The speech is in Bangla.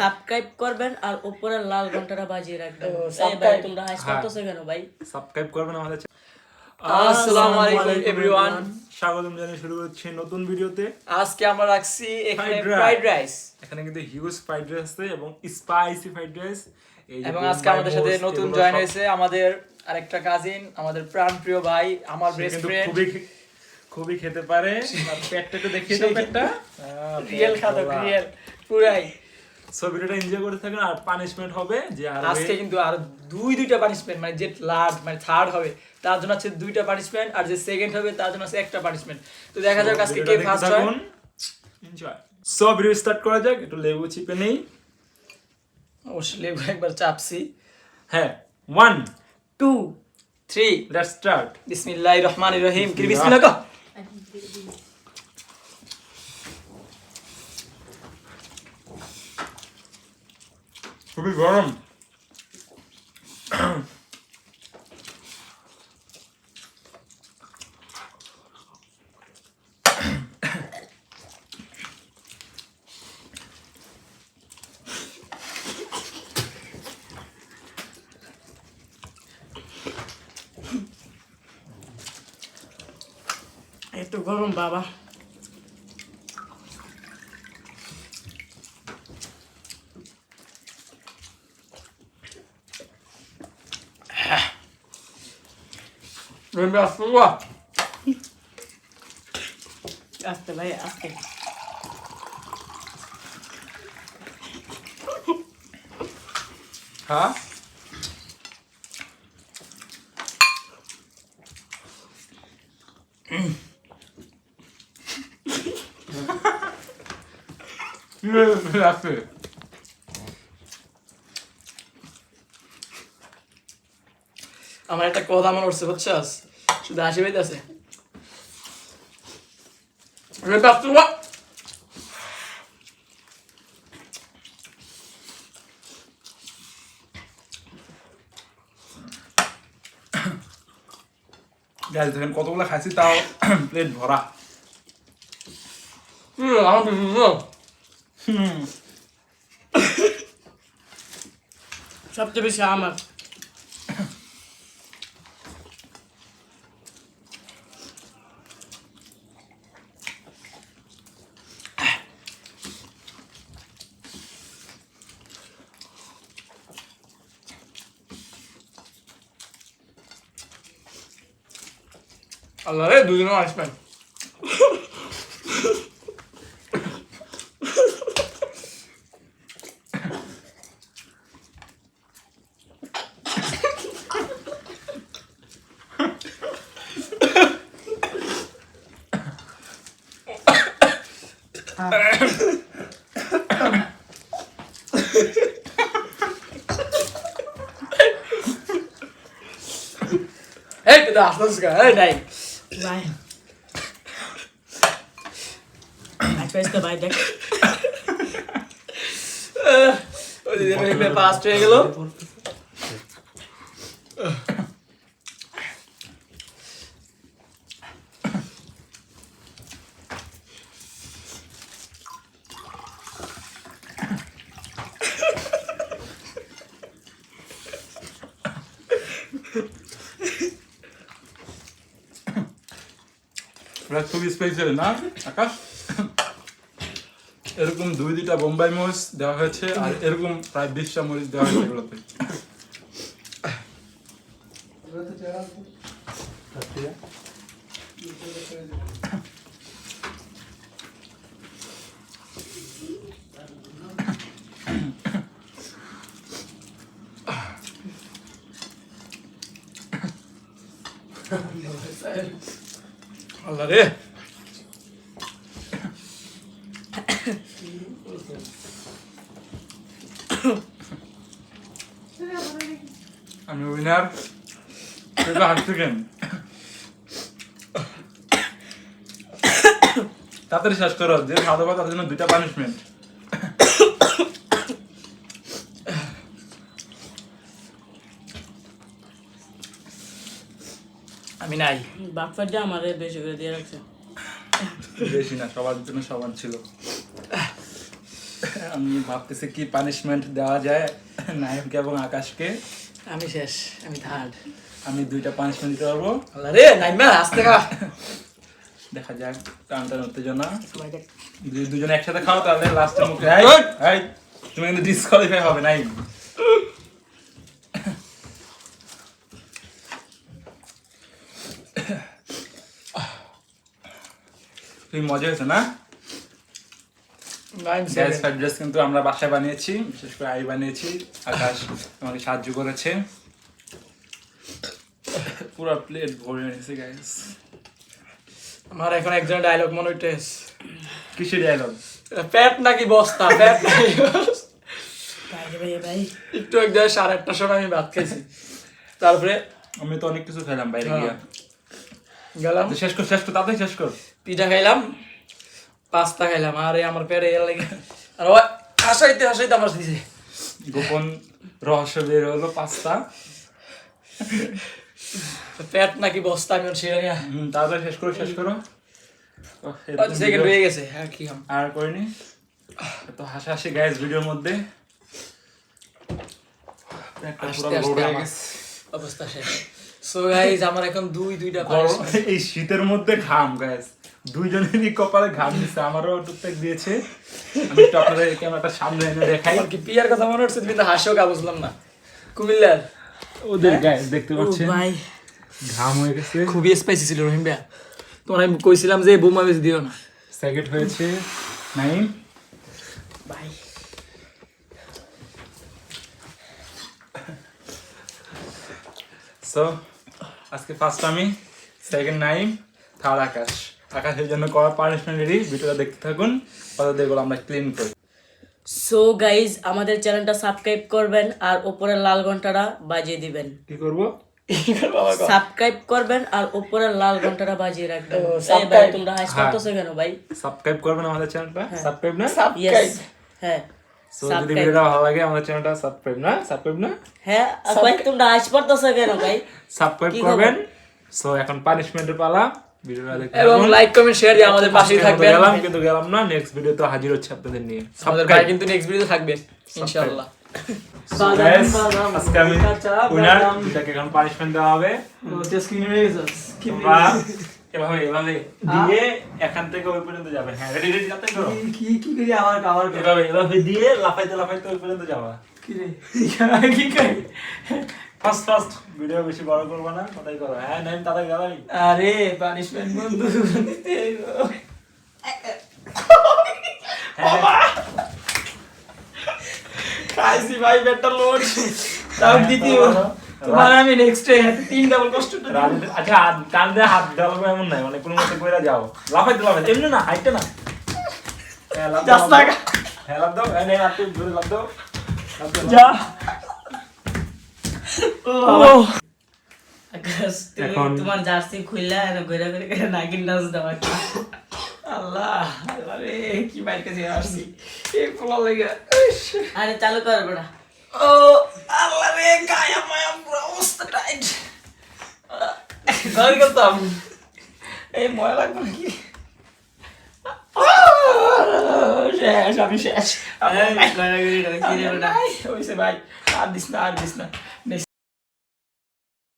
সাবস্ক্রাইব করবেন আর উপরে লাল ঘন্টাটা বাজিয়ে রাখবেন। এই ভাই তোমরা হাসি করতেছো কেন ভাই? সাবস্ক্রাইব করবেন আমাদের। আসসালামু আলাইকুম এভরিওয়ান, স্বাগতম জানিয়ে শুরু করছি নতুন ভিডিওতে। আজকে আমরা রাখছি এখানে ফ্রাইড রাইস। এখানে কিন্তু হিউজ ফ্রাইড রাইস আছে এবং স্পাইসি ফ্রাইড রাইস। এবং আজকে আমাদের সাথে নতুন জয়েন হয়েছে আমাদের আরেকটা কাজিন, আমাদের প্রাণপ্রিয় ভাই, আমার বেস্ট ফ্রেন্ড। খুবই খেতে পারে। আর পেটটা একটু দেখিয়ে দাও, পেটটা রিয়েল খাদক, রিয়েল পুরাই। সো ভিডিওটা এনজয় করতে থাকুন। আর পানিশমেন্ট হবে যে আজকে কিন্তু আর দুইটা পানিশমেন্ট, মানে যে লাস্ট মানে থার্ড হবে তার জন্য আছে দুইটা পানিশমেন্ট, আর যে সেকেন্ড হবে তার জন্য আছে একটা পানিশমেন্ট। তো দেখা যাক আজকে কে ফার্স্ট হয়। এনজয়। সো ভিডিও স্টার্ট করা যাক। একটু লেবু চিপে নেই। অবশ্যই লেবু একবার চাপছি। হ্যাঁ, 1 2 3 লেটস স্টার্ট। বিসমিল্লাহির রহমানির রহিম। কি বিসমিল্লাহ কো। খুবই গরম। একটু গরম বাবা। আস্তে ভাই আস্তে। হ্যাঁ, আমার একটা কথা মনে পড়ছে, বুঝছস? শুধু হাসি পাইতেছে। গাইস দেখেন কতগুলো খাইছি, তাও প্লেট ভরা। সবচেয়ে বেশি আমার। আল্লাহ রে, দুজনে আসবেন। এই তো আসছিস কা? এই নাই ভাই আজকে ভাই দেখ ওই যে মেয়ে ফাস্ট হয়ে গেল। খুবই স্পেশাল না আকাশ? এরকম 2-2টা বোম্বাই মরিচ দেওয়া হয়েছে, আর এরকম প্রায় 20টা মরিচ দেওয়া হয়েছে এগুলোতে। আল্লাহ রে, আমি উইনার। হাসতে কেন? তাড়াতাড়ি শেষ করো। যে খাওয়া দাওয়া তার জন্য 2টা পানিশমেন্ট। আমি নাই। বাপ্পাটা আমারে বেশি করে দিয়ে রাখছে। বেশি না, সবার জন্য সমান ছিল। আমি ভাবতেছি কি পানিশমেন্ট দেওয়া যায় নাইমকে এবং আকাশকে। আমি শেষ, আমি থার্ড। আমি 2টা পানিশমেন্ট দিতে পারবো। আল্লাহ রে নাইমা আস্তে খা। দেখা যাক, টানটান উত্তেজনা। সবাই দেখ। যদি দুজনে একসাথে খাও তাহলে লাস্টে মুখে এই তুমি কিন্তু ডিসকোয়ালিফাই হবে নাই। তুমি মজা হয়েছে না? নাইম গ্যাস 7 ফ্রাইড রাইস কিন্তু আমরা বাসায় বানিয়েছি, বিশেষ করে আই বানিয়েছি, আকাশ আমাকে সাহায্য করেছে। পুরো প্লেট ভরে নিয়েছে গাইস। আমার এখন একজন ডায়লগ মনে হইতেছে। কিসের ডায়লগ? পেট নাকি বস্তা, পেট নাকি বস্তা। ভাই একটু এক 8:30টার সময় আমি ভাত খাইছি, তারপরে আমি তো অনেক কিছু খেলাম বাইরে গিয়া। গেলাম শেষ কর তাড়াতাড়ি শেষ কর। পিঠা খাইলাম, পাস্তা খাইলাম, আরে আমার পেটে এর লাগে আর ওই হাসাইতে আমার দিছে। গোপন রহস্য বের হলো পাস্তা। পেট নাকি বস্তা আমি সেটা নিয়ে তাড়াতাড়ি শেষ করো। সেকেন্ড হয়ে গেছে আর কি হাম আর করিনি তো হাসাহাসি গাইস ভিডিওর মধ্যে। আস্তে আস্তে আমার অবস্থা শেষ। সো গাইস আমার এখন দুইটা এই শীতের মধ্যে ঘাম গাইস, দুইজনেরই কপালে ঘাম দিচ্ছে, আমারও টুকটাক দিয়েছে। আমি একটু আপনাদের ক্যামেরাটা সামনে এনে দেখাই। কি পিয়ার কথা মনে হচ্ছে, তুমি তো হাসো কা বুঝলাম না। কুমিল্লার ওদের গাইস দেখতে পাচ্ছেন ভাই ঘাম হয়ে গেছে। খুবই স্পাইসি ছিল রহিম ভাই, তোমার আমি কইছিলাম যে বোমা বেশ দিও না। সেকেন্ড হয়েছে নাইম ভাই সো আজকে ফার্স্ট আমি, সেকেন্ড নাইম, থার্ড আকাশ। আকাশের জন্য করা পানিশমেন্ট রেডি, ভিডিওটা দেখতে থাকুন, পরে আমরা ক্লিন করি। সো গাইজ আমাদের চ্যানেলটা সাবস্ক্রাইব করবেন আর উপরের লাল ঘন্টাটা বাজিয়ে দিবেন। কি করবো? সাবস্ক্রাইব করবেন আর উপরের লাল ঘন্টাটা বাজিয়ে রাখবেন। এই ভাই subscribe। তোমরা হাস করতেছো কেন ভাই? সাবস্ক্রাইব করবেন আমাদের চ্যানেলটা, সাবস্ক্রাইব না? ইয়েস হ্যাঁ সো যদি ভিডিওটা ভালো লাগে আমাদের চ্যানেলটা সাবস্ক্রাইব না? হ্যাঁ ভাই তোমরা হাস করতেছো কেন ভাই? সাবস্ক্রাইব করবেন। সো এখন পানিশমেন্টের পালা, ভিডিওটা দেখতে এবং লাইক কমেন্ট শেয়ার দিয়ে আমাদের পাশেই থাকবেন। গেলাম না, নেক্সট ভিডিওতে হাজির হচ্ছে আপনাদের নিয়ে। আমাদের ভাই কিন্তু নেক্সট ভিডিওতে থাকবে ইনশাআল্লাহ। আজকে আমি উইনার, এটাকে এখন পানিশমেন্ট দেওয়া হবে। তোমরা এভাবে দিয়ে এখান থেকে ওই পর্যন্ত যাবে। হ্যাঁ রেডি যাতে করো। কি করি আমার এভাবে দিয়ে লাফাইতে ওই পর্যন্ত যাবা। কি রে কি করি ফার্স্ট ভিডিও বেশি বড় করব না, কথাই করো। হ্যাঁ নাইম তাড়াতাড়ি গালাই। আরে পানিশমেন্ট বন্ধু দিতে খাইছি ভাই বেটার লোড তাও দ্বিতীয় তোমার আমি নেক্সট ডে 3 ডাবল কষ্টটা। আচ্ছা টান দিয়ে হাত ডালবে এমন নাই, মানে কোনো মতে কইরা যাও। লাফাইতে এমনি না, হাইটে না। জাস্ট লাগা হ্যাঁ লাফ দাও, এই নে হাত ধরে লাফ দাও। যা আকাশ এখন তোমার জার্সি খুললা আর ঘুরে ঘুরে নাগিন নাচ দাও। আল্লাহ আরে কি বাইকে যে আসছি এই পোলা লাগা। আরে চালু কর বড়া। ও আল্লাহ রে গায়া মায়া পুরো অবস্থা টাইট। ধরে গেলাম এই ময়লা লাগবে কি? শেষ আমি শেষ। কি রে বড়া? ওইসে ভাই আর দিস না নেক্সট